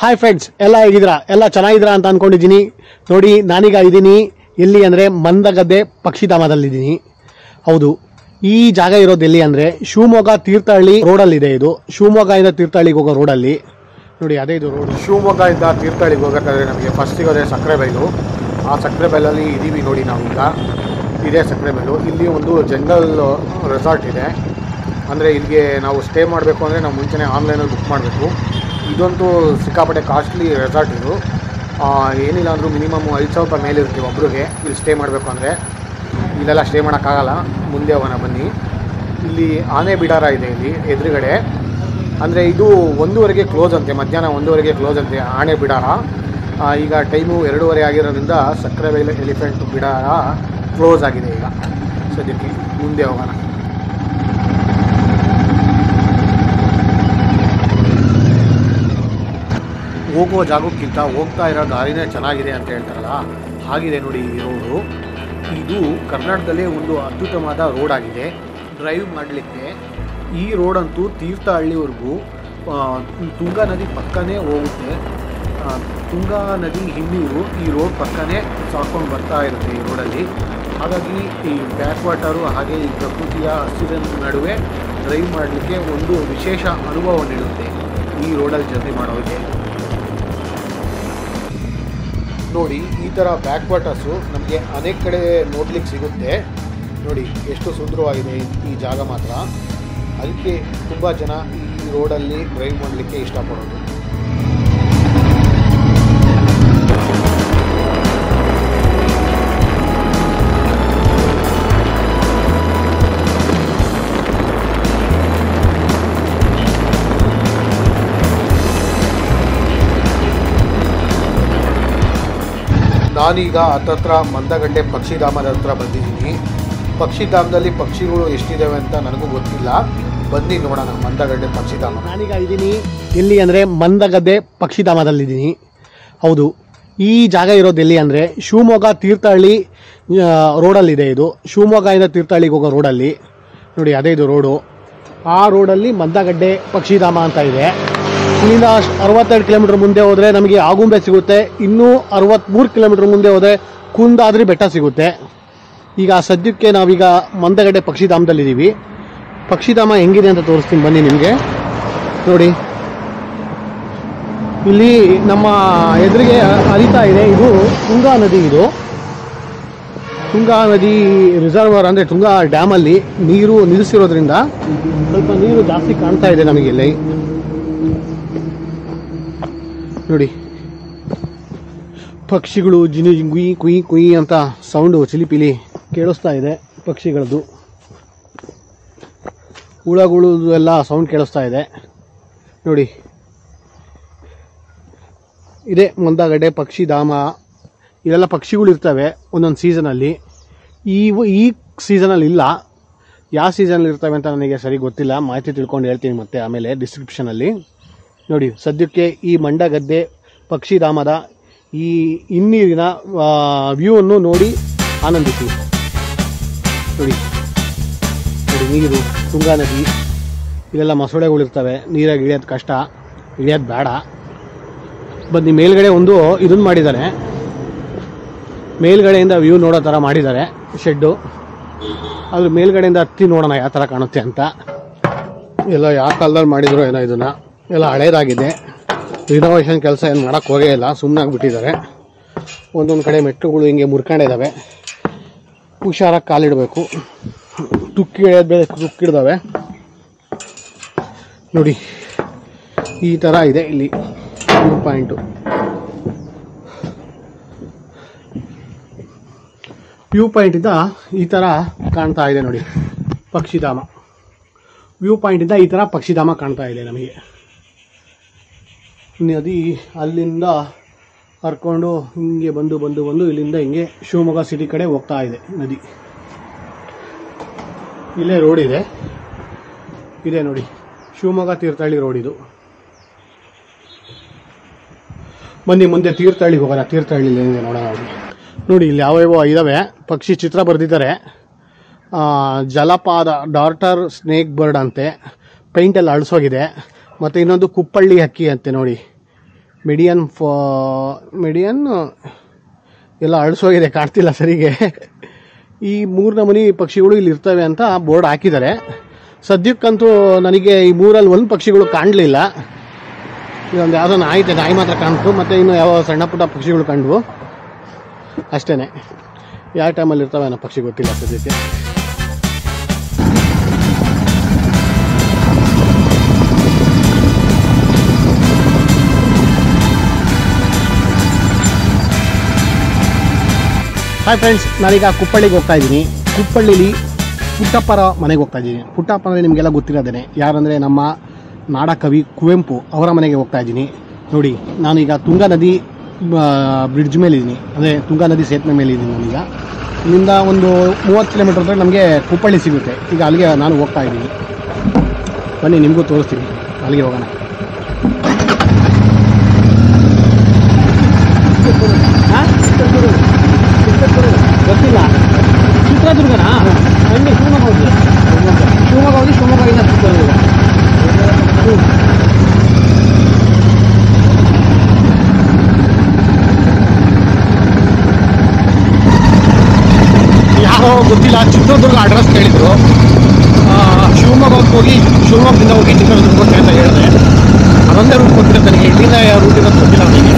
Hi friends, ಎಲ್ಲ ಹೇಗಿದ್ದೀರಾ? ಎಲ್ಲ ಚೆನ್ನಾಗಿದ್ದೀರಾ ಅಂತ ಅಂದ್ಕೊಂಡಿದ್ದೀನಿ. ನೋಡಿ, ನಾನೀಗ ಇದ್ದೀನಿ ಎಲ್ಲಿ ಅಂದರೆ ಮಂದಗದ್ದೆ ಪಕ್ಷಿಧಾಮದಲ್ಲಿದ್ದೀನಿ. ಹೌದು, ಈ ಜಾಗ ಇರೋದು ಎಲ್ಲಿ ಅಂದರೆ ಶಿವಮೊಗ್ಗ ತೀರ್ಥಹಳ್ಳಿ ರೋಡಲ್ಲಿದೆ. ಇದು ಶಿವಮೊಗ್ಗದಿಂದ ತೀರ್ಥಹಳ್ಳಿಗೆ ಹೋಗೋ ರೋಡಲ್ಲಿ ನೋಡಿ, ಅದೇ ಇದು ರೋಡ್. ಶಿವಮೊಗ್ಗದಿಂದ ತೀರ್ಥಹಳ್ಳಿಗೆ ಹೋಗಬೇಕಾದ್ರೆ ನಮಗೆ ಫಸ್ಟ್ ಸಿಗೋದೆ ಸಕ್ಕರೆಬೈಲು. ಆ ಸಕ್ಕರೆಬೈಲಲ್ಲಿ ಇದ್ದೀವಿ ನೋಡಿ ನಾವೀಗ. ಇದೇ ಸಕ್ಕರೆಬೈಲು. ಇಲ್ಲಿ ಒಂದು ಜಂಗಲ್ ರೆಸಾರ್ಟ್ ಇದೆ. ಅಂದರೆ ಇಲ್ಲಿಗೆ ನಾವು ಸ್ಟೇ ಮಾಡಬೇಕು ಅಂದರೆ ನಾವು ಮುಂಚೆನೇ ಆನ್ಲೈನಲ್ಲಿ ಬುಕ್ ಮಾಡಬೇಕು. ಇದಂತೂ ಸಿಕ್ಕಾಪಟ್ಟೆ ಕಾಸ್ಟ್ಲಿ ರೆಸಾರ್ಟ್ ಇದು. ಏನಿಲ್ಲ ಅಂದರೂ ಮಿನಿಮಮ್ 5,000 ರೂಪಾಯಿ ಮೇಲೆ ಇರ್ತೀವಿ ಒಬ್ರಿಗೆ ಇಲ್ಲಿ ಸ್ಟೇ ಮಾಡಬೇಕು ಅಂದರೆ. ಇಲ್ಲೆಲ್ಲ ಸ್ಟೇ ಮಾಡೋಕ್ಕಾಗಲ್ಲ, ಮುಂದೆ ಹೋಗೋಣ ಬನ್ನಿ. ಇಲ್ಲಿ ಆನೆ ಬಿಡಾರ ಇದೆ ಇಲ್ಲಿ ಎದುರುಗಡೆ. ಅಂದರೆ ಇದು 1:15 ಕ್ಲೋಸ್ ಅಂತೆ, ಮಧ್ಯಾಹ್ನ 1:15 ಕ್ಲೋಸ್ ಅಂತೆ ಆನೆ ಬಿಡಾರ. ಈಗ ಟೈಮು 2:30 ಆಗಿರೋದ್ರಿಂದ ಸಕ್ಕರೆಬೈಲು ಎಲಿಫೆಂಟ್ ಬಿಡಾರ ಕ್ಲೋಸ್ ಆಗಿದೆ ಈಗ ಸದ್ಯಕ್ಕೆ. ಮುಂದೆ ಹೋಗೋಣ. ಹೋಗುವ ಜಾಗಕ್ಕಿಂತ ಹೋಗ್ತಾ ಇರೋ ದಾರಿನೇ ಚೆನ್ನಾಗಿದೆ ಅಂತ ಹೇಳ್ತಾರಲ್ಲ, ಹಾಗಿದೆ ನೋಡಿ ಈ ರೋಡು. ಇದು ಕರ್ನಾಟಕದಲ್ಲೇ ಒಂದು ಅದ್ಭುತವಾದ ರೋಡ್ ಆಗಿದೆ ಡ್ರೈವ್ ಮಾಡಲಿಕ್ಕೆ. ಈ ರೋಡಂತೂ ತೀರ್ಥಹಳ್ಳಿವರೆಗೂ ತುಂಗಾ ನದಿ ಪಕ್ಕನೇ ಹೋಗುತ್ತೆ. ತುಂಗಾ ನದಿ ಹಿನ್ನೀರು ಈ ರೋಡ್ ಪಕ್ಕನೇ ಸಾಕೊಂಡು ಬರ್ತಾ ಇರುತ್ತೆ ಈ ರೋಡಲ್ಲಿ. ಹಾಗಾಗಿ ಈ ಬ್ಯಾಕ್ ವಾಟರು ಹಾಗೆ ಈ ಪ್ರಕೃತಿಯ ಹಸಿರಿನ ನಡುವೆ ಡ್ರೈವ್ ಮಾಡಲಿಕ್ಕೆ ಒಂದು ವಿಶೇಷ ಅನುಭವ ನೀಡುತ್ತೆ ಈ ರೋಡಲ್ಲಿ ಜರ್ನಿ ಮಾಡೋರಿಗೆ. ನೋಡಿ, ಈ ಥರ ಬ್ಯಾಕ್ ವಾಟರ್ಸು ನಮಗೆ ಅನೇಕ ಕಡೆ ನೋಡ್ಲಿಕ್ಕೆ ಸಿಗುತ್ತೆ. ನೋಡಿ ಎಷ್ಟು ಸುಂದರವಾಗಿದೆ ಈ ಜಾಗ ಮಾತ್ರ. ಅದಕ್ಕೆ ತುಂಬ ಜನ ಈ ರೋಡಲ್ಲಿ ಡ್ರೈವ್ ಮಾಡಲಿಕ್ಕೆ ಇಷ್ಟಪಡೋದು. ನಾನೀಗ ಹತ್ತತ್ರ ಮಂದಗಡ್ಡೆ ಪಕ್ಷಿಧಾಮದ ಹತ್ರ ಬಂದಿದ್ದೀನಿ. ಪಕ್ಷಿಧಾಮದಲ್ಲಿ ಪಕ್ಷಿಗಳು ಎಷ್ಟಿದ್ದಾವೆ ಅಂತ ನನಗೂ ಗೊತ್ತಿಲ್ಲ. ಬನ್ನಿ ನೋಡೋಣ ಮಂದಗಡ್ಡೆ ಪಕ್ಷಿಧಾಮ. ನಾನೀಗ ಇದ್ದೀನಿ ಎಲ್ಲಿ ಅಂದರೆ ಮಂದಗದ್ದೆ ಪಕ್ಷಿಧಾಮದಲ್ಲಿದ್ದೀನಿ. ಹೌದು, ಈ ಜಾಗ ಇರೋದು ಎಲ್ಲಿ ಅಂದರೆ ಶಿವಮೊಗ್ಗ ತೀರ್ಥಹಳ್ಳಿ ರೋಡಲ್ಲಿದೆ. ಇದು ಶಿವಮೊಗ್ಗದಿಂದ ತೀರ್ಥಹಳ್ಳಿಗೆ ಹೋಗೋ ರೋಡಲ್ಲಿ ನೋಡಿ, ಅದೇ ಇದು ರೋಡು. ಆ ರೋಡಲ್ಲಿ ಮಂದಗಡ್ಡೆ ಪಕ್ಷಿಧಾಮ ಅಂತ ಇದೆ. ಇಲ್ಲಿಂದ 62 ಕಿಲೋಮೀಟರ್ ಮುಂದೆ ಹೋದರೆ ನಮಗೆ ಆಗುಂಬೆ ಸಿಗುತ್ತೆ. ಇನ್ನೂ 63 ಕಿಲೋಮೀಟರ್ ಮುಂದೆ ಹೋದರೆ ಕುಂದಾದ್ರಿ ಬೆಟ್ಟ ಸಿಗುತ್ತೆ. ಈಗ ಸದ್ಯಕ್ಕೆ ನಾವೀಗ ಮಂದಗಡ್ಡೆ ಪಕ್ಷಿಧಾಮದಲ್ಲಿದ್ದೀವಿ. ಪಕ್ಷಿಧಾಮ ಹೆಂಗಿದೆ ಅಂತ ತೋರಿಸ್ತೀನಿ ಬನ್ನಿ ನಿಮಗೆ. ನೋಡಿ, ಇಲ್ಲಿ ನಮ್ಮ ಎದುರಿಗೆ ಹರಿತಾ ಇದೆ, ಇದು ತುಂಗಾ ನದಿ. ಇದು ತುಂಗಾ ನದಿ ರಿಸರ್ವರ್ ಅಂದರೆ ತುಂಗಾ ಡ್ಯಾಮಲ್ಲಿ ನೀರು ನಿಲ್ಲಿಸಿರೋದ್ರಿಂದ ಸ್ವಲ್ಪ ನೀರು ಜಾಸ್ತಿ ಕಾಣ್ತಾ ಇದೆ ನಮಗೆ ಇಲ್ಲಿ. ನೋಡಿ, ಪಕ್ಷಿಗಳು ಜಿನಿ ಗುಯಿ ಕುಯಿ ಕುಯಿ ಅಂತ ಸೌಂಡು ಚಿಲಿಪಿಲಿ ಕೇಳಿಸ್ತಾ ಇದೆ ಪಕ್ಷಿಗಳದ್ದು. ಹುಳಗಳು ಎಲ್ಲ ಸೌಂಡ್ ಕೇಳಿಸ್ತಾ ಇದೆ ನೋಡಿ. ಇದೇ ಮಂದಗಡ್ಡೆ ಪಕ್ಷಿಧಾಮ. ಇವೆಲ್ಲ ಪಕ್ಷಿಗಳು ಇರ್ತವೆ ಒಂದೊಂದು ಸೀಸನಲ್ಲಿ. ಈ ಸೀಸನಲ್ಲಿ ಇಲ್ಲ. ಯಾವ ಸೀಸನಲ್ಲಿ ಇರ್ತವೆ ಅಂತ ನನಗೆ ಸರಿ ಗೊತ್ತಿಲ್ಲ. ಮಾಹಿತಿ ತಿಳ್ಕೊಂಡು ಹೇಳ್ತೀನಿ ಮತ್ತೆ ಆಮೇಲೆ ಡಿಸ್ಕ್ರಿಪ್ಷನಲ್ಲಿ. ನೋಡಿ, ಸದ್ಯಕ್ಕೆ ಈ ಮಂದಗದ್ದೆ ಪಕ್ಷಿಧಾಮದ ಈ ಹಿನ್ನೀರಿನ ವ್ಯೂವನ್ನು ನೋಡಿ ಆನಂದಿಸಿ. ನೋಡಿ ನೋಡಿ, ನೀರು ತುಂಗಾ ನದಿ. ಇಲ್ಲೆಲ್ಲ ಮೊಸಳೆಗಳಿರ್ತವೆ. ನೀರಾಗಿ ಇಳಿಯೋದು ಕಷ್ಟ, ಇಳಿಯೋದು ಬೇಡ. ಬನ್ನಿ, ಮೇಲ್ಗಡೆ ಒಂದು ಇದನ್ನು ಮಾಡಿದ್ದಾರೆ. ಮೇಲ್ಗಡೆಯಿಂದ ವ್ಯೂ ನೋಡೋ ಥರ ಮಾಡಿದ್ದಾರೆ ಶೆಡ್ಡು. ಅದ್ರ ಮೇಲ್ಗಡೆಯಿಂದ ಹತ್ತಿ ನೋಡೋಣ ಯಾವ ಥರ ಕಾಣುತ್ತೆ ಅಂತ. ಎಲ್ಲ ಯಾವ ಕಾಲದಲ್ಲಿ ಮಾಡಿದ್ರು ಏನೋ. ಇದನ್ನು ಎಲ್ಲ ಹಳೇದಾಗಿದೆ. ರಿನೋವೇಷನ್ ಕೆಲಸ ಏನು ಮಾಡೋಕ್ಕೆ ಹೋಗೇ ಇಲ್ಲ, ಸುಮ್ಮನೆ ಆಗಿಬಿಟ್ಟಿದ್ದಾರೆ. ಒಂದೊಂದು ಕಡೆ ಮೆಟ್ಟುಗಳು ಹಿಂಗೆ ಮುರ್ಕೊಂಡಿದ್ದಾವೆ. ಹುಷಾರಾಗಿ ಕಾಲಿಡಬೇಕು. ತುಕ್ಕಿ ಇಳಿಯೋದು ಬೇರೆ, ತುಕ್ಕಿಡ್ದಾವೆ ನೋಡಿ. ಈ ಥರ ಇದೆ ಇಲ್ಲಿ ವ್ಯೂ ಪಾಯಿಂಟು. ವ್ಯೂ ಪಾಯಿಂಟಿಂದ ಈ ಥರ ಕಾಣ್ತಾ ಇದೆ ನೋಡಿ ಪಕ್ಷಿಧಾಮ. ವ್ಯೂ ಪಾಯಿಂಟಿಂದ ಈ ಥರ ಪಕ್ಷಿಧಾಮ ಕಾಣ್ತಾ ಇದೆ ನಮಗೆ. ನದಿ ಅಲ್ಲಿಂದ ಹರ್ಕೊಂಡು ಹಿಂಗೆ ಬಂದು ಬಂದು ಬಂದು ಇಲ್ಲಿಂದ ಹಿಂಗೆ ಶಿವಮೊಗ್ಗ ಸಿಟಿ ಕಡೆ ಹೋಗ್ತಾ ಇದೆ ನದಿ. ಇಲ್ಲೇ ರೋಡ್ ಇದೆ. ಇದೆ ನೋಡಿ, ಶಿವಮೊಗ್ಗ ತೀರ್ಥಹಳ್ಳಿ ರೋಡ್ ಇದು. ಬನ್ನಿ ಮುಂದೆ ತೀರ್ಥಹಳ್ಳಿಗೆ ಹೋಗೋಣ. ತೀರ್ಥಹಳ್ಳಿಲಿ ಏನಿದೆ ನೋಡೋಣ. ನೋಡಿ, ಇಲ್ಲಿ ಯಾವ್ಯಾವ ಇದ್ದಾವೆ ಪಕ್ಷಿ ಚಿತ್ರ ಬರೆದಿದ್ದಾರೆ. ಜಲಪಾದ, ಡಾರ್ಟರ್ ಸ್ನೇಕ್ ಬರ್ಡ್ ಅಂತೆ, ಪೈಂಟ್ ಎಲ್ಲ ಅಳಿಸೋಗಿದೆ. ಮತ್ತು ಇನ್ನೊಂದು ಕುಪ್ಪಳ್ಳಿ ಹಕ್ಕಿ ಅಂತೆ ನೋಡಿ, ಮಿಡಿಯನ್ ಎಲ್ಲ ಅಳಿಸೋಗಿದೆ, ಕಾಣ್ತಿಲ್ಲ ಸರಿಗೆ. ಈ 3 ನಮೂನಿ ಪಕ್ಷಿಗಳು ಇಲ್ಲಿ ಇರ್ತವೆ ಅಂತ ಬೋರ್ಡ್ ಹಾಕಿದ್ದಾರೆ. ಸದ್ಯಕ್ಕಂತೂ ನನಗೆ ಈ 3ರಲ್ಲಿ ಒಂದು ಪಕ್ಷಿಗಳು ಕಾಣಲಿಲ್ಲ. ಇದೊಂದು ಯಾವುದೋ ನಾಯಿ ಮಾತ್ರ ಕಾಣ್ತು, ಮತ್ತು ಇನ್ನು ಯಾವ ಸಣ್ಣ ಪುಟ್ಟ ಪಕ್ಷಿಗಳು ಕಂಡ್ವು ಅಷ್ಟೇ. ಯಾವ ಟೈಮಲ್ಲಿ ಇರ್ತವೆ ಅನ್ನೋ ಪಕ್ಷಿ ಗೊತ್ತಿಲ್ಲ ಸದ್ಯಕ್ಕೆ. ಹಾಯ್ ಫ್ರೆಂಡ್ಸ್, ನಾನೀಗ ಕುಪ್ಪಳ್ಳಿಗೆ ಹೋಗ್ತಾ ಇದ್ದೀನಿ. ಕುಪ್ಪಳ್ಳಿಲಿ ಪುಟ್ಟಪ್ಪರ ಮನೆಗೆ ಹೋಗ್ತಾ ಇದ್ದೀನಿ. ಪುಟ್ಟಪ್ಪ ಅಂದರೆ ನಿಮಗೆಲ್ಲ ಗೊತ್ತಿರೋದೇನೆ, ಯಾರಂದರೆ ನಮ್ಮ ನಾಡ ಕವಿ ಕುವೆಂಪು ಅವರ ಮನೆಗೆ ಹೋಗ್ತಾ ಇದ್ದೀನಿ. ನೋಡಿ, ನಾನೀಗ ತುಂಗಾ ನದಿ ಬ್ರಿಡ್ಜ್ ಮೇಲಿದ್ದೀನಿ, ಅಂದರೆ ತುಂಗಾ ನದಿ ಸೇತುವೆ ಮೇಲಿದ್ದೀನಿ. ನಾನೀಗ ಇಲ್ಲಿಂದ ಒಂದು 30 ಕಿಲೋಮೀಟರ್ ಅಂದರೆ ನಮಗೆ ಕುಪ್ಪಳ್ಳಿ ಸಿಗುತ್ತೆ. ಈಗ ಅಲ್ಲಿಗೆ ನಾನು ಹೋಗ್ತಾ ಇದ್ದೀನಿ. ಬನ್ನಿ ನಿಮಗೂ ತೋರಿಸ್ತೀನಿ, ಅಲ್ಲಿಗೆ ಹೋಗೋಣ. ಗೊತ್ತಿಲ್ಲ, ಚಿತ್ರದುರ್ಗನಾ? ಅಲ್ಲಿ ಶಿವಮೊಗ್ಗ ಹೋಗಿ ಶಿವಮೊಗ್ಗದಿಂದ ಚಿತ್ರದುರ್ಗ. ಯಾರೋ ಗೊತ್ತಿಲ್ಲ, ಚಿತ್ರದುರ್ಗ ಅಡ್ರೆಸ್ ಕೇಳಿದ್ರು. ಶಿವಮೊಗ್ಗಕ್ಕೆ ಹೋಗಿ ಶಿವಮೊಗ್ಗದಿಂದ ಹೋಗಿ ಚಿತ್ರದುರ್ಗಕ್ಕೆ ಅಂತ ಹೇಳಿದೆ. ಅದೊಂದೇ ರೂಟ್ ಗೊತ್ತಿಲ್ಲ ನನಗೆ, ಇಲ್ಲಿಂದ ರೂಟ್ ಇರೋದು ಗೊತ್ತಿಲ್ಲ ನನಗೆ.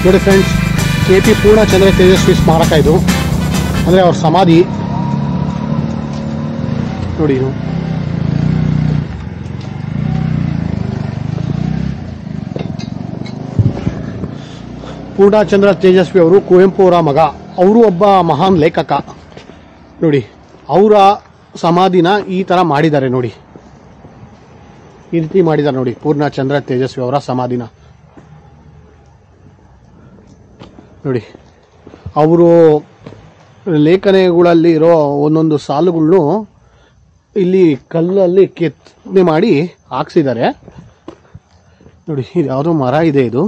ನೋಡಿ ಫ್ರೆಂಡ್ಸ್, KP ಪೂರ್ಣಚಂದ್ರ ತೇಜಸ್ವಿ ಸ್ಮಾರಕ ಇದು, ಅಂದರೆ ಅವ್ರ ಸಮಾಧಿ ನೋಡಿ. ಇದು ಪೂರ್ಣಚಂದ್ರ ತೇಜಸ್ವಿ ಅವರು ಕುವೆಂಪು ಅವರ ಮಗ. ಅವರು ಒಬ್ಬ ಮಹಾನ್ ಲೇಖಕ. ನೋಡಿ, ಅವರ ಸಮಾಧಿನ ಈ ಥರ ಮಾಡಿದ್ದಾರೆ ನೋಡಿ, ಈ ರೀತಿ ಮಾಡಿದ್ದಾರೆ ನೋಡಿ ಪೂರ್ಣಚಂದ್ರ ತೇಜಸ್ವಿ ಅವರ ಸಮಾಧಿನ ನೋಡಿ. ಅವರು ಲೇಖನಗಳಲ್ಲಿ ಇರೋ ಒಂದೊಂದು ಸಾಲುಗಳನ್ನು ಇಲ್ಲಿ ಕಲ್ಲಲ್ಲಿ ಕೆತ್ತನೆ ಮಾಡಿ ಹಾಕ್ಸಿದ್ದಾರೆ ನೋಡಿ. ಇದು ಯಾವುದೋ ಮರ ಇದೆ, ಇದು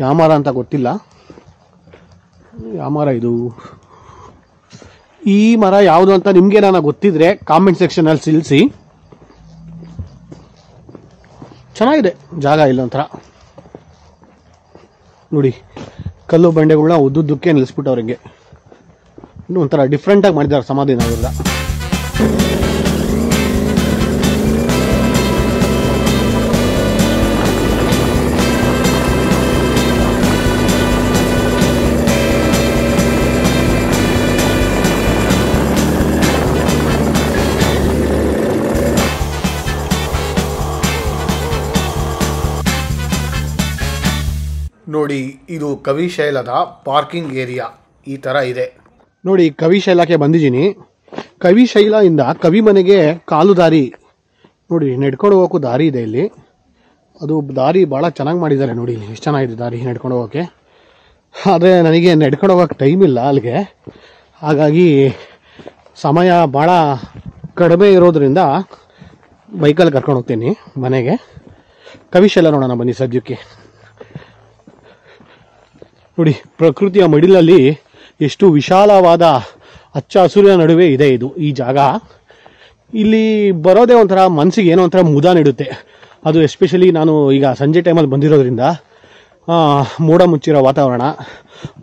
ಯಾವ ಮರ ಅಂತ ಗೊತ್ತಿಲ್ಲ. ಯಾವ ಮರ ಇದು? ಈ ಮರ ಯಾವುದು ಅಂತ ನಿಮ್ಗೆ ನಾನು ಗೊತ್ತಿದ್ರೆ ಕಾಮೆಂಟ್ ಸೆಕ್ಷನ್ ಅಲ್ಲಿ ತಿಳಿಸಿ. ಚೆನ್ನಾಗಿದೆ ಜಾಗ. ಇಲ್ಲೊಂಥರ ನೋಡಿ, ಕಲ್ಲು ಬಂಡೆಗಳನ್ನ ಉದ್ದುದ್ದಕ್ಕೆ ನಿಲ್ಲಿಸ್ಬಿಟ್ಟು ಅವ್ರಿಗೆ ಇನ್ನೂ ಒಂಥರ ಡಿಫ್ರೆಂಟಾಗಿ ಮಾಡಿದ್ದಾರೆ ಸಮಾಧಿನ ಇವ್ರನ್ನ. ನೋಡಿ, ಇದು ಕವಿಶೈಲದ ಪಾರ್ಕಿಂಗ್ ಏರಿಯಾ ಈ ಥರ ಇದೆ ನೋಡಿ. ಕವಿಶೈಲಕ್ಕೆ ಬಂದಿದ್ದೀನಿ. ಕವಿಶೈಲದಿಂದ ಕವಿ ಮನೆಗೆ ಕಾಲು ದಾರಿ ನೋಡಿ, ನಡ್ಕೊಂಡು ಹೋಗೋಕ್ಕೂ ದಾರಿ ಇದೆ ಇಲ್ಲಿ. ಅದು ದಾರಿ ಭಾಳ ಚೆನ್ನಾಗಿ ಮಾಡಿದ್ದಾರೆ ನೋಡಿ, ಇಲ್ಲಿ ಎಷ್ಟು ಚೆನ್ನಾಗಿದೆ ದಾರಿ ನಡ್ಕೊಂಡು ಹೋಗೋಕ್ಕೆ. ಆದರೆ ನನಗೆ ನಡ್ಕೊಂಡು ಹೋಗೋಕ್ಕೆ ಟೈಮ್ ಇಲ್ಲ ಅಲ್ಲಿಗೆ, ಹಾಗಾಗಿ ಸಮಯ ಭಾಳ ಕಡಿಮೆ ಇರೋದ್ರಿಂದ ಬೈಕಲ್ಲಿ ಕರ್ಕೊಂಡು ಹೋಗ್ತೀನಿ ಮನೆಗೆ. ಕವಿಶೈಲ ನೋಡೋಣ ಬನ್ನಿ ಸದ್ಯಕ್ಕೆ. ನೋಡಿ, ಪ್ರಕೃತಿಯ ಮಡಿಲಲ್ಲಿ ಎಷ್ಟು ವಿಶಾಲವಾದ ಹಚ್ಚ ಹಸುರಿನ ನಡುವೆ ಇದೆ ಇದು ಈ ಜಾಗ. ಇಲ್ಲಿ ಬರೋದೇ ಒಂಥರ ಮನಸ್ಸಿಗೆ ಏನೋ ಒಂಥರ ಮುದ ನೀಡುತ್ತೆ. ಅದು ಎಸ್ಪೆಷಲಿ ನಾನು ಈಗ ಸಂಜೆ ಟೈಮಲ್ಲಿ ಬಂದಿರೋದ್ರಿಂದ ಮೋಡ ಮುಚ್ಚಿರೋ ವಾತಾವರಣ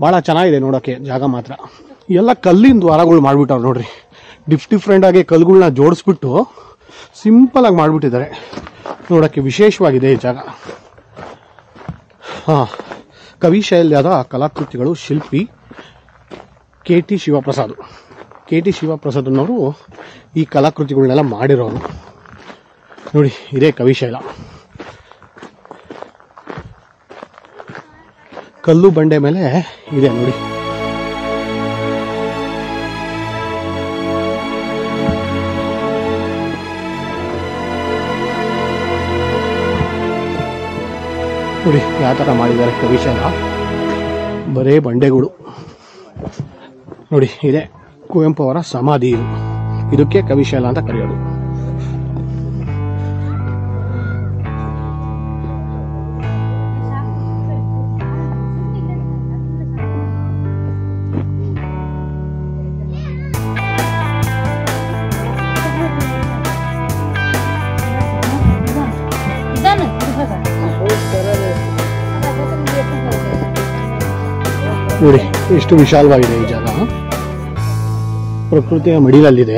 ಭಾಳ ಚೆನ್ನಾಗಿದೆ ನೋಡೋಕ್ಕೆ. ಜಾಗ ಮಾತ್ರ ಎಲ್ಲ ಕಲ್ಲಿನ ದ್ವಾರಗಳು ಮಾಡಿಬಿಟ್ಟವ್ರು ನೋಡ್ರಿ. ಡಿಫ್ರೆಂಟಾಗಿ ಕಲ್ಲುಗಳನ್ನ ಜೋಡಿಸ್ಬಿಟ್ಟು ಸಿಂಪಲ್ ಆಗಿ ಮಾಡಿಬಿಟ್ಟಿದ್ದಾರೆ, ನೋಡೋಕ್ಕೆ ವಿಶೇಷವಾಗಿದೆ ಈ ಜಾಗ. ಕವಿಶೈಲ್ಯದ ಕಲಾಕೃತಿಗಳು, ಶಿಲ್ಪಿ KT ಶಿವಪ್ರಸಾದ್. KT ಶಿವಪ್ರಸಾದ್ನವರು ಈ ಕಲಾಕೃತಿಗಳನ್ನೆಲ್ಲ ಮಾಡಿರೋರು. ನೋಡಿ, ಇದೇ ಕವಿಶೈಲ. ಕಲ್ಲು ಬಂಡೆ ಮೇಲೆ ಇದೆ ನೋಡಿ. ನೋಡಿ ಯಾವ ಥರ ಮಾಡಿದ್ದಾರೆ ಕವಿಶೈಲ, ಬರೇ ಬಂಡೆಗಳು. ನೋಡಿ, ಇದೆ ಕುವೆಂಪು ಅವರ ಸಮಾಧಿ. ಇದಕ್ಕೆ ಕವಿಶೈಲ ಅಂತ ಕರೆಯೋದು. ನೋಡಿ ಎಷ್ಟು ವಿಶಾಲವಾಗಿದೆ ಈ ಜಾಗ, ಪ್ರಕೃತಿಯ ಮಡಿಲಲ್ಲಿದೆ.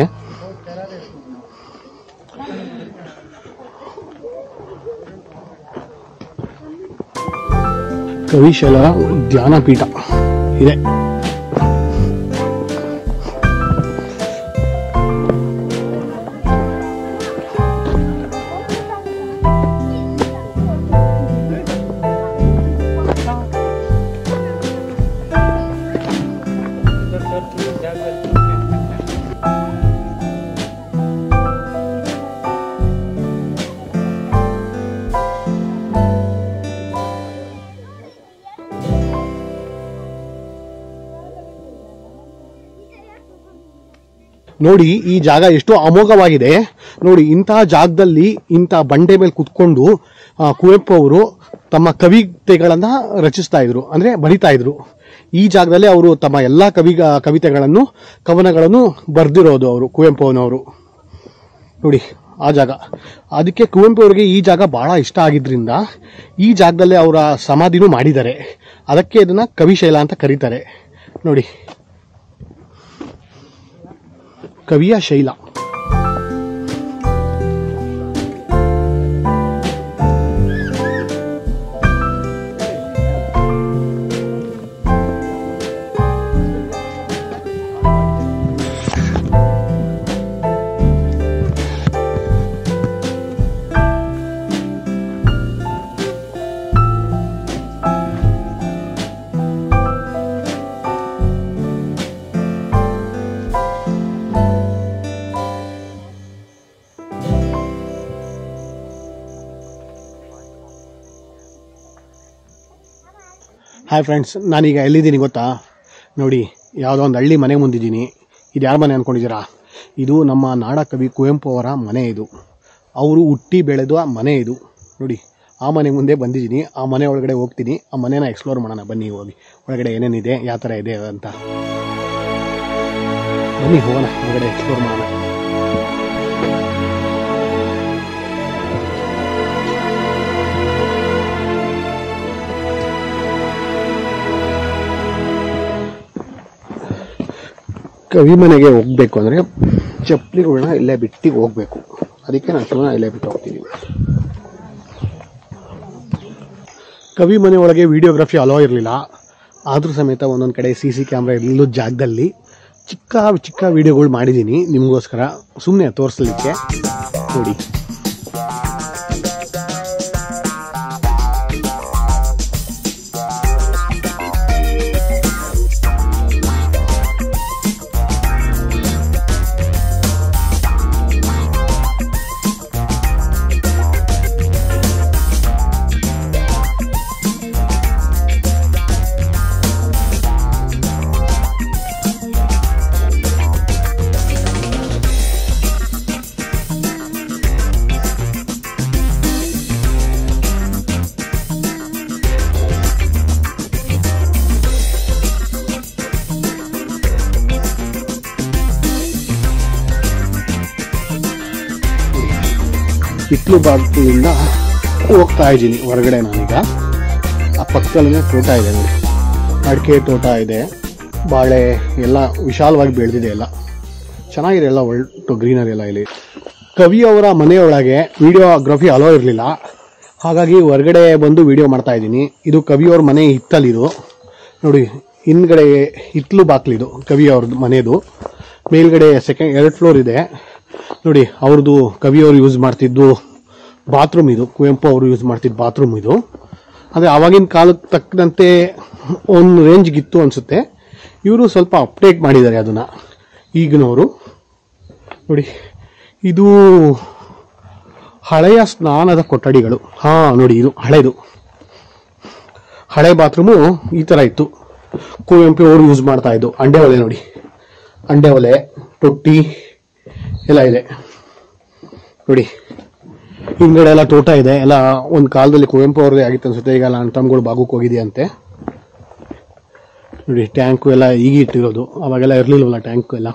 ಕವಿಶೈಲ ಧ್ಯಾನಪೀಠ ಇದೆ. ನೋಡಿ ಈ ಜಾಗ ಎಷ್ಟು ಅಮೋಘವಾಗಿದೆ. ನೋಡಿ, ಇಂತಹ ಜಾಗದಲ್ಲಿ ಇಂಥ ಬಂಡೆ ಮೇಲೆ ಕುತ್ಕೊಂಡು ಕುವೆಂಪು ಅವರು ತಮ್ಮ ಕವಿತೆಗಳನ್ನ ರಚಿಸ್ತಾ ಇದ್ರು, ಅಂದ್ರೆ ಬರಿತಾ ಇದ್ರು. ಈ ಜಾಗದಲ್ಲಿ ಅವರು ತಮ್ಮ ಎಲ್ಲಾ ಕವಿತೆಗಳನ್ನು ಕವನಗಳನ್ನು ಬರೆದಿರೋದು ಅವರು, ಕುವೆಂಪುನವರು. ನೋಡಿ ಆ ಜಾಗ. ಅದಕ್ಕೆ ಕುವೆಂಪು ಅವರಿಗೆ ಈ ಜಾಗ ಬಹಳ ಇಷ್ಟ ಆಗಿದ್ರಿಂದ ಈ ಜಾಗದಲ್ಲೇ ಅವರ ಸಮಾಧಿನೂ ಮಾಡಿದ್ದಾರೆ. ಅದಕ್ಕೆ ಇದನ್ನ ಕವಿಶೈಲ ಅಂತ ಕರೀತಾರೆ. ನೋಡಿ, ಕವಿಯ ಶೈಲ. ಹಾಯ್ ಫ್ರೆಂಡ್ಸ್, ನಾನೀಗ ಎಲ್ಲಿದ್ದೀನಿ ಗೊತ್ತಾ? ನೋಡಿ, ಯಾವುದೋ ಒಂದು ಹಳ್ಳಿ ಮನೆ ಮುಂದಿದ್ದೀನಿ. ಇದು ಯಾರ ಮನೆ ಅಂದ್ಕೊಂಡಿದ್ದೀರಾ? ಇದು ನಮ್ಮ ನಾಡಕವಿ ಕುವೆಂಪು ಅವರ ಮನೆ. ಇದು ಅವರು ಹುಟ್ಟಿ ಬೆಳೆದ ಮನೆ. ಇದು ನೋಡಿ, ಆ ಮನೆ ಮುಂದೆ ಬಂದಿದ್ದೀನಿ. ಆ ಮನೆ ಒಳಗಡೆ ಹೋಗ್ತೀನಿ. ಆ ಮನೆನ ಎಕ್ಸ್ಪ್ಲೋರ್ ಮಾಡೋಣ. ಬನ್ನಿ, ಹೋಗಿ ಒಳಗಡೆ ಏನೇನಿದೆ, ಯಾವ ಥರ ಇದೆ ಅಂತ. ಬನ್ನಿ ಹೋಗೋಣ, ಒಳಗಡೆ ಎಕ್ಸ್ಪ್ಲೋರ್ ಮಾಡೋಣ. ಕವಿ ಮನೆಗೆ ಹೋಗ್ಬೇಕು ಅಂದರೆ ಚಪ್ಪಲಿಗಳನ್ನ ಇಲ್ಲೇ ಬಿಟ್ಟು ಹೋಗ್ಬೇಕು. ಅದಕ್ಕೆ ನಾನು ಶೂನ ಇಲ್ಲೇ ಬಿಟ್ಟು ಹೋಗ್ತೀನಿ. ಕವಿ ಮನೆ ಒಳಗೆ ವಿಡಿಯೋಗ್ರಫಿ ಅಲೋ ಇರಲಿಲ್ಲ. ಆದರೂ ಸಮೇತ ಒಂದೊಂದು ಕಡೆ CC ಕ್ಯಾಮ್ರಾ ಇರಲಿಲ್ಲ ಜಾಗದಲ್ಲಿ ಚಿಕ್ಕ ಚಿಕ್ಕ ವಿಡಿಯೋಗಳು ಮಾಡಿದ್ದೀನಿ ನಿಮಗೋಸ್ಕರ, ಸುಮ್ಮನೆ ತೋರಿಸ್ಲಿಕ್ಕೆ. ನೋಡಿ, ಹಿತ್ಲು ಬಾಗಿಲಿಂದ ಹೋಗ್ತಾ ಇದ್ದೀನಿ ಹೊರಗಡೆ. ನಾನೀಗ ಆ ಪಕ್ಕದಲ್ಲೇ ತೋಟ ಇದೆ ನೋಡಿ, ಅಡಿಕೆ ತೋಟ ಇದೆ, ಬಾಳೆ ಎಲ್ಲ ವಿಶಾಲವಾಗಿ ಬೆಳೆದಿದೆ. ಎಲ್ಲ ಚೆನ್ನಾಗಿದೆ, ಎಲ್ಲ ಒಳ್ಳೆ ಗ್ರೀನರಿ ಎಲ್ಲ ಇಲ್ಲಿ. ಕವಿಯವರ ಮನೆಯೊಳಗೆ ವಿಡಿಯೋಗ್ರಫಿ ಅಲೋ ಇರಲಿಲ್ಲ, ಹಾಗಾಗಿ ಹೊರಗಡೆ ಬಂದು ವಿಡಿಯೋ ಮಾಡ್ತಾ ಇದ್ದೀನಿ. ಇದು ಕವಿಯವ್ರ ಮನೆ ಹಿತ್ತಲಿದು ನೋಡಿ, ಹಿಂದ್ಗಡೆ ಹಿತ್ತಲು ಬಾಕ್ಲಿದು ಕವಿಯವ್ರದ್ದು ಮನೆದು. ಮೇಲ್ಗಡೆ 2 ಫ್ಲೋರ್ ಇದೆ ನೋಡಿ. ಅವ್ರದ್ದು ಕವಿಯವರು ಯೂಸ್ ಮಾಡ್ತಿದ್ದು ಬಾತ್ರೂಮ್ ಇದು, ಕುವೆಂಪು ಅವರು ಯೂಸ್ ಮಾಡ್ತಿದ್ದು ಬಾತ್ರೂಮ್ ಇದು. ಅಂದರೆ ಆವಾಗಿನ ಕಾಲಕ್ಕೆ ತಕ್ಕಂತೆ ಒಂದು ರೇಂಜ್ಗಿತ್ತು ಅನಿಸುತ್ತೆ. ಇವರು ಸ್ವಲ್ಪ ಅಪ್ಡೇಟ್ ಮಾಡಿದ್ದಾರೆ ಅದನ್ನು ಈಗಿನವರು ನೋಡಿ. ಇದು ಹಳೆಯ ಸ್ನಾನದ ಕೊಠಡಿಗಳು. ನೋಡಿ, ಇದು ಹಳೆ ಬಾತ್ರೂಮು ಈ ಥರ ಇತ್ತು. ಕುವೆಂಪು ಅವರು ಯೂಸ್ ಮಾಡ್ತಾ ಇದ್ದು. ಅಂಡೆ ಒಲೆ ನೋಡಿ, ಅಂಡೆ ಒಲೆ, ತೊಟ್ಟಿ ಎಲ್ಲ ಇದೆ ನೋಡಿ. ಹಿಂದ್ಗಡೆ ಎಲ್ಲ ತೋಟ ಇದೆ. ಎಲ್ಲ ಒಂದು ಕಾಲದಲ್ಲಿ ಕುವೆಂಪು ಅವ್ರದ್ದೇ ಆಗಿತ್ತು ಅನ್ಸುತ್ತೆ. ಈಗ ಎಲ್ಲ ತಮ್ಗಳು ಬಾಗುಕ್ ಹೋಗಿದೆಯಂತೆ ನೋಡಿ. ಟ್ಯಾಂಕು ಎಲ್ಲ ಈಗ ಇಟ್ಟಿರೋದು, ಅವಾಗೆಲ್ಲ ಇರಲಿಲ್ವಲ್ಲ ಟ್ಯಾಂಕು ಎಲ್ಲ.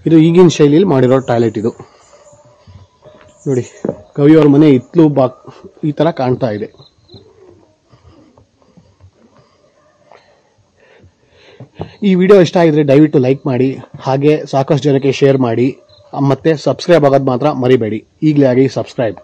ಇದು ಈಗಿನ ಶೈಲಿಯಲ್ಲಿ ಮಾಡಿರೋ ಟಾಯ್ಲೆಟ್ ಇದು ನೋಡಿ. ಕವಿಯವ್ರ ಮನೆ ಹಿತ್ತಲು ಈ ಥರ ಕಾಣ್ತಾ ಇದೆ. ಈ ವಿಡಿಯೋ ಇಷ್ಟ ಆಗಿದ್ರೆ ದಯವಿಟ್ಟು ಲೈಕ್ ಮಾಡಿ, ಹಾಗೆ ಸಾಕಷ್ಟು ಜನಕ್ಕೆ ಶೇರ್ ಮಾಡಿ, ಮತ್ತೆ ಸಬ್ಸ್ಕ್ರೈಬ್ ಆಗೋದು ಮಾತ್ರ ಮರಿಬೇಡಿ. ಈಗಲೇ ಆಗಿ ಸಬ್ಸ್ಕ್ರೈಬ್.